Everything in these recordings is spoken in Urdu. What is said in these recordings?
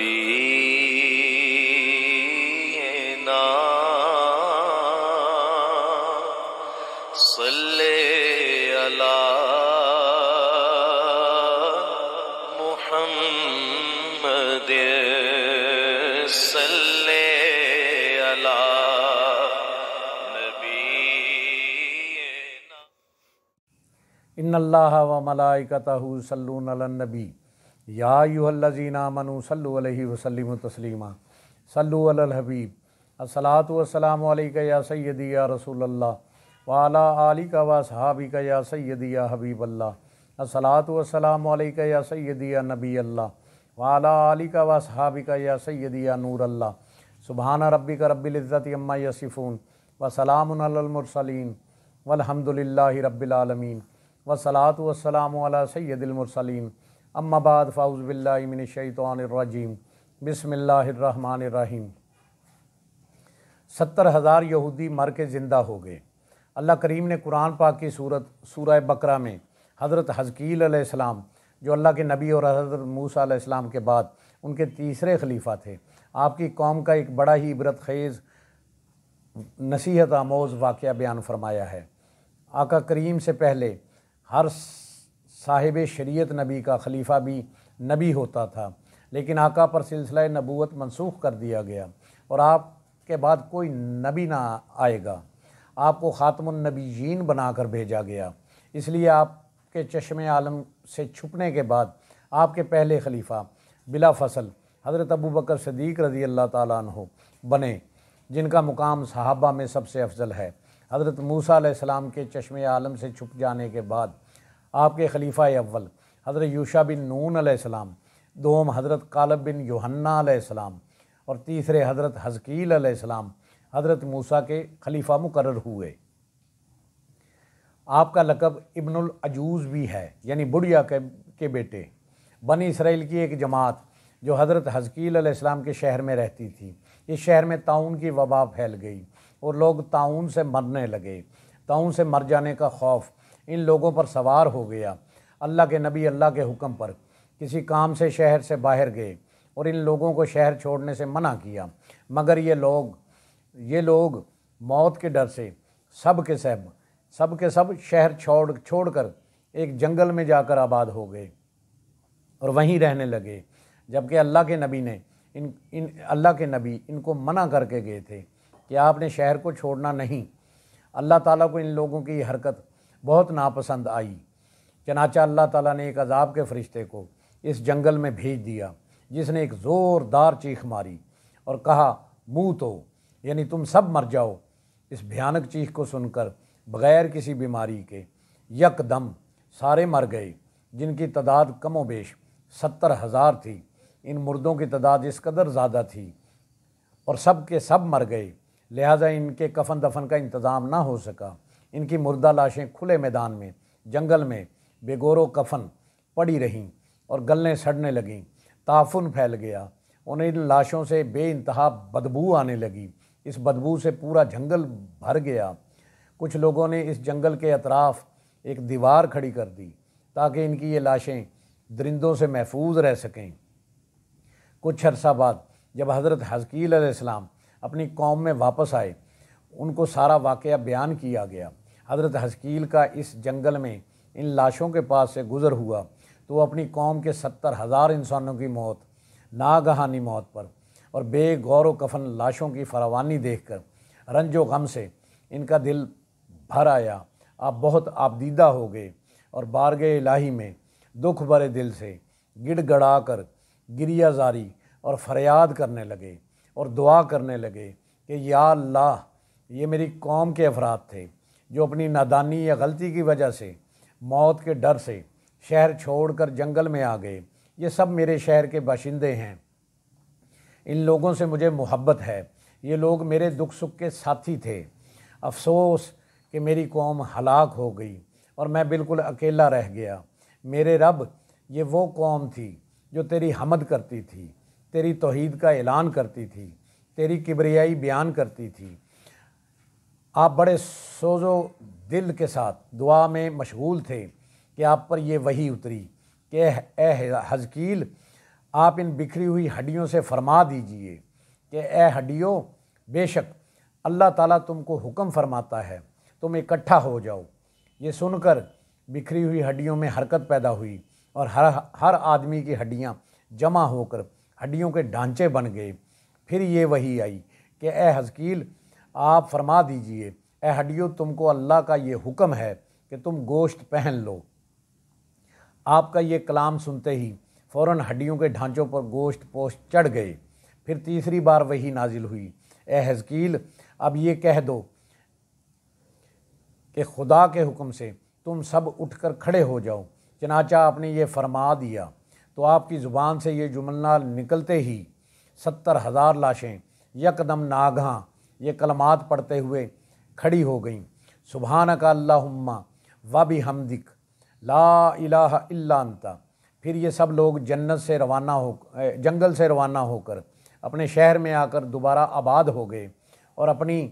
نبینا صلی علی محمد صلی علی نبینا۔ ان اللہ و ملائکتہ یصلون علی النبی یا ایھا الذین آمنوا صلوا علیہ وسلموا تسلیما۔ صلوا علی الحبیب۔ الصلاۃ والسلام علیک یا سیدی یا رسول اللہ وعلی آلک و اصحابک یا سیدی یا حبیب اللہ۔ الصلاۃ والسلام علیک یا سیدی یا نبی اللہ وعلی آلک و اصحابک یا سیدی یا نور اللہ۔ سبحان ربک رب العزۃ عما یصفون وسلام علی المرسلین والحمد للہ رب العالمین والصلاۃ والسلام علی سید المرسلین۔ اما بعد فاعوذ باللہ من الشیطان الرجیم بسم اللہ الرحمن الرحیم۔ 70,000 یہودی مر کے زندہ ہو گئے۔ اللہ کریم نے قرآن پاک کی سورہ بقرہ میں حضرت حزقیل علیہ السلام جو اللہ کے نبی اور حضرت موسیٰ علیہ السلام کے بعد ان کے تیسرے خلیفہ تھے، آپ کی قوم کا ایک بڑا ہی عبرت خیز نصیحت آموز واقعہ بیان فرمایا ہے۔ آقا کریم سے پہلے ہر صاحب شریعت نبی کا خلیفہ بھی نبی ہوتا تھا، لیکن آقا پر سلسلہ نبوت منسوخ کر دیا گیا اور آپ کے بعد کوئی نبی نہ آئے گا۔ آپ کو خاتم النبیین بنا کر بھیجا گیا، اس لیے آپ کے چشم عالم سے چھپنے کے بعد آپ کے پہلے خلیفہ بلا فصل حضرت ابوبکر صدیق رضی اللہ تعالیٰ عنہ بنے، جن کا مقام صحابہ میں سب سے افضل ہے۔ حضرت موسیٰ علیہ السلام کے چشم عالم سے چھپ جانے کے بعد آپ کے خلیفہ اول حضرت یوشع بن نون علیہ السلام، دوم حضرت کالب بن یوحنا علیہ السلام اور تیسرے حضرت حزقیل علیہ السلام حضرت موسیٰ کے خلیفہ مقرر ہوئے۔ آپ کا لقب ابن العجوز بھی ہے، یعنی بڑھیا کے بیٹے۔ بنی اسرائیل کی ایک جماعت جو حضرت حزقیل علیہ السلام کے شہر میں رہتی تھی، اس شہر میں طاعون کی وبا پھیل گئی اور لوگ طاعون سے مرنے لگے۔ طاعون سے مر جانے کا خوف ان لوگوں پر سوار ہو گیا۔ اللہ کے نبی اللہ کے حکم پر کسی کام سے شہر سے باہر گئے اور ان لوگوں کو شہر چھوڑنے سے منع کیا، مگر یہ لوگ موت کے ڈر سے سب کے سب شہر چھوڑ کر ایک جنگل میں جا کر آباد ہو گئے اور وہیں رہنے لگے، جبکہ اللہ کے نبی ان کو منع کر کے گئے تھے کہ آپ نے شہر کو چھوڑنا نہیں۔ اللہ تعالیٰ کو ان لوگوں کی حرکت بہت ناپسند آئی، چنانچہ اللہ تعالیٰ نے ایک عذاب کے فرشتے کو اس جنگل میں بھیج دیا، جس نے ایک زوردار چیخ ماری اور کہا منہ تو، یعنی تم سب مر جاؤ۔ اس بھیانک چیخ کو سن کر بغیر کسی بیماری کے یک دم سارے مر گئے، جن کی تعداد کم و بیش 70,000 تھی۔ ان مردوں کی تعداد اس قدر زیادہ تھی اور سب کے سب مر گئے، لہٰذا ان کے کفن دفن کا انتظام نہ ہو سکا۔ ان کی مردہ لاشیں کھلے میدان میں جنگل میں بے گور و کفن پڑی رہیں اور گلنے سڑنے لگیں۔ تعفن پھیل گیا، ان لاشوں سے بے انتہا بدبو آنے لگی۔ اس بدبو سے پورا جنگل بھر گیا۔ کچھ لوگوں نے اس جنگل کے اطراف ایک دیوار کھڑی کر دی تاکہ ان کی یہ لاشیں درندوں سے محفوظ رہ سکیں۔ کچھ عرصہ بعد جب حضرت حزقیل علیہ السلام اپنی قوم میں واپس آئے، ان کو سارا واقعہ بیان کیا گیا۔ حضرت حزقیل کا اس جنگل میں ان لاشوں کے پاس سے گزر ہوا تو وہ اپنی قوم کے 70,000 انسانوں کی موت، ناگہانی موت پر اور بے غور و کفن لاشوں کی فراوانی دیکھ کر رنج و غم سے ان کا دل بھر آیا۔ آپ بہت آبدیدہ ہو گئے اور بارگاہ الہی میں دکھ بھرے دل سے گڑ گڑا کر گریہ زاری اور فریاد کرنے لگے اور دعا کرنے لگے کہ یا اللہ، یہ میری قوم کے افراد تھے جو اپنی نادانی یا غلطی کی وجہ سے موت کے ڈر سے شہر چھوڑ کر جنگل میں آ گئے۔ یہ سب میرے شہر کے باشندے ہیں، ان لوگوں سے مجھے محبت ہے، یہ لوگ میرے دکھ سکھ کے ساتھی تھے۔ افسوس کہ میری قوم ہلاک ہو گئی اور میں بالکل اکیلا رہ گیا۔ میرے رب، یہ وہ قوم تھی جو تیری حمد کرتی تھی، تیری توحید کا اعلان کرتی تھی، تیری کبریائی بیان کرتی تھی۔ آپ بڑے سوز و دل کے ساتھ دعا میں مشغول تھے کہ آپ پر یہ وحی اتری کہ اے حزقیل، آپ ان بکھری ہوئی ہڈیوں سے فرما دیجئے کہ اے ہڈیوں، بے شک اللہ تعالیٰ تم کو حکم فرماتا ہے، تم اکٹھا ہو جاؤ۔ یہ سن کر بکھری ہوئی ہڈیوں میں حرکت پیدا ہوئی اور ہر آدمی کی ہڈیاں جمع ہو کر ہڈیوں کے ڈھانچے بن گئے۔ پھر یہ وحی آئی کہ اے حزقیل، آپ فرما دیجئے اے ہڈیوں، تم کو اللہ کا یہ حکم ہے کہ تم گوشت پہن لو۔ آپ کا یہ کلام سنتے ہی فوراً ہڈیوں کے ڈھانچوں پر گوشت پوشت چڑھ گئے۔ پھر تیسری بار وحی نازل ہوئی، اے حزقیل، اب یہ کہہ دو کہ خدا کے حکم سے تم سب اٹھ کر کھڑے ہو جاؤ۔ چنانچہ آپ نے یہ فرما دیا تو آپ کی زبان سے یہ جملہ نکلتے ہی 70,000 لاشیں یکدم ناگہاں یہ کلمات پڑھتے ہوئے کھڑی ہو گئیں، سبحانک اللہم و بحمدک لا الہ الا انت۔ پھر یہ سب لوگ جنگل سے روانہ ہو کر اپنے شہر میں آ کر دوبارہ آباد ہو گئے اور اپنی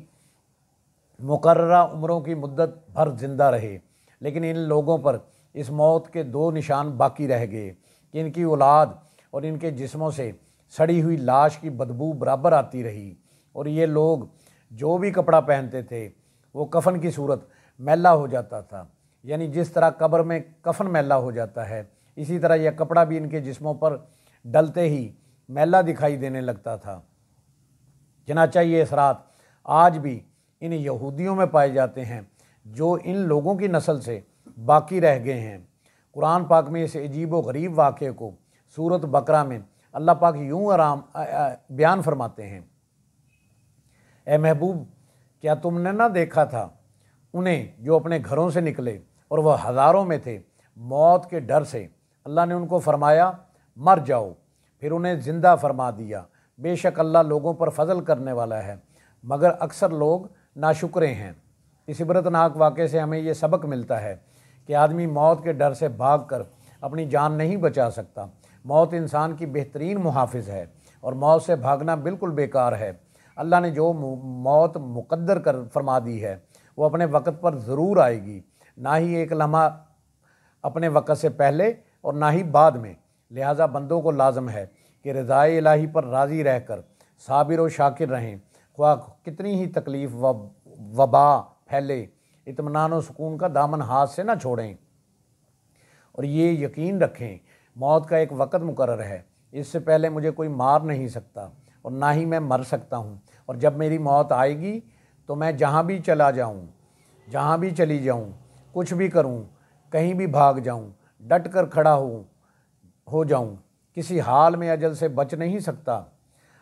مقررہ عمروں کی مدت بھر زندہ رہے۔ لیکن ان لوگوں پر اس موت کے 2 نشان باقی رہ گئے کہ ان کی اولاد اور ان کے جسموں سے سڑی ہوئی لاش کی بدبو برابر آتی رہی، اور یہ لوگ جو بھی کپڑا پہنتے تھے وہ کفن کی صورت میلا ہو جاتا تھا، یعنی جس طرح قبر میں کفن میلا ہو جاتا ہے، اسی طرح یہ کپڑا بھی ان کے جسموں پر ڈلتے ہی میلا دکھائی دینے لگتا تھا۔ چنانچہ یہ اثرات آج بھی ان یہودیوں میں پائے جاتے ہیں جو ان لوگوں کی نسل سے باقی رہ گئے ہیں۔ قرآن پاک میں اس عجیب و غریب واقعے کو سورۃ بقرہ میں اللہ پاک یوں بیان فرماتے ہیں، اے محبوب، کیا تم نے نہ دیکھا تھا انہیں جو اپنے گھروں سے نکلے اور وہ ہزاروں میں تھے، موت کے ڈر سے اللہ نے ان کو فرمایا مر جاؤ، پھر انہیں زندہ فرما دیا۔ بے شک اللہ لوگوں پر فضل کرنے والا ہے، مگر اکثر لوگ ناشکرے ہیں۔ اس عبرتناک واقعے سے ہمیں یہ سبق ملتا ہے کہ آدمی موت کے ڈر سے بھاگ کر اپنی جان نہیں بچا سکتا۔ موت انسان کی بہترین محافظ ہے اور موت سے بھاگنا بالکل بیکار ہے۔ اللہ نے جو موت مقدر کر فرما دی ہے وہ اپنے وقت پر ضرور آئے گی، نہ ہی ایک لمحہ اپنے وقت سے پہلے اور نہ ہی بعد میں۔ لہٰذا بندوں کو لازم ہے کہ رضائے الہی پر راضی رہ کر صابر و شاکر رہیں، خواہ کتنی ہی تکلیف و وبا پھیلے، اطمینان و سکون کا دامن ہاتھ سے نہ چھوڑیں، اور یہ یقین رکھیں موت کا ایک وقت مقرر ہے، اس سے پہلے مجھے کوئی مار نہیں سکتا اور نہ ہی میں مر سکتا ہوں، اور جب میری موت آئے گی تو میں جہاں بھی چلا جاؤں، جہاں بھی چلی جاؤں، کچھ بھی کروں، کہیں بھی بھاگ جاؤں، ڈٹ کر کھڑا ہو جاؤں، کسی حال میں اجل سے بچ نہیں سکتا۔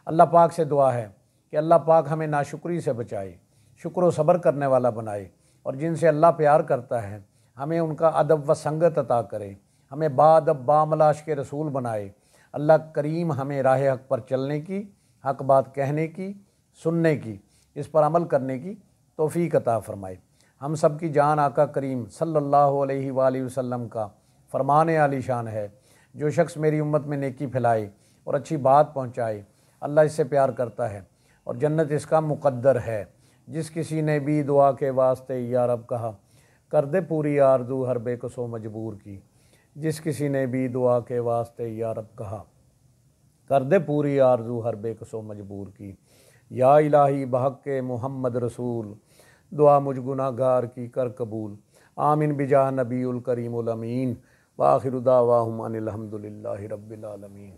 اللہ پاک سے دعا ہے کہ اللہ پاک ہمیں ناشکری سے بچائے، شکر و صبر کرنے والا بنائے، اور جن سے اللہ پیار کرتا ہے ہمیں ان کا ادب و سنگت عطا کرے، ہمیں بادب باملاش کے رسول بنائے۔ اللہ کریم ہمیں راہ حق پر چلنے کی، حق بات کہنے کی، سننے کی، اس پر عمل کرنے کی توفیق عطا فرمائے۔ ہم سب کی جان آقا کریم صلی اللہ علیہ وآلہ وسلم کا فرمان عالی شان ہے، جو شخص میری امت میں نیکی پھیلائے اور اچھی بات پہنچائے اللہ اس سے پیار کرتا ہے اور جنت اس کا مقدر ہے۔ جس کسی نے بھی دعا کے واسطے یا رب کہا، کر دے پوری آرزو ہر بے کس و مجبور کی۔ جس کسی نے بھی دعا کے واسطے یا رب کہا، کر دے پوری آرزو ہر بے کس و مجبور کی۔ یا الہی بحق محمد رسول، دعا مجھ گناہ گار کی کر قبول۔ آمین بجاہ نبی الکریم الامین، وآخر دعواہم ان الحمد للہ رب العالمین۔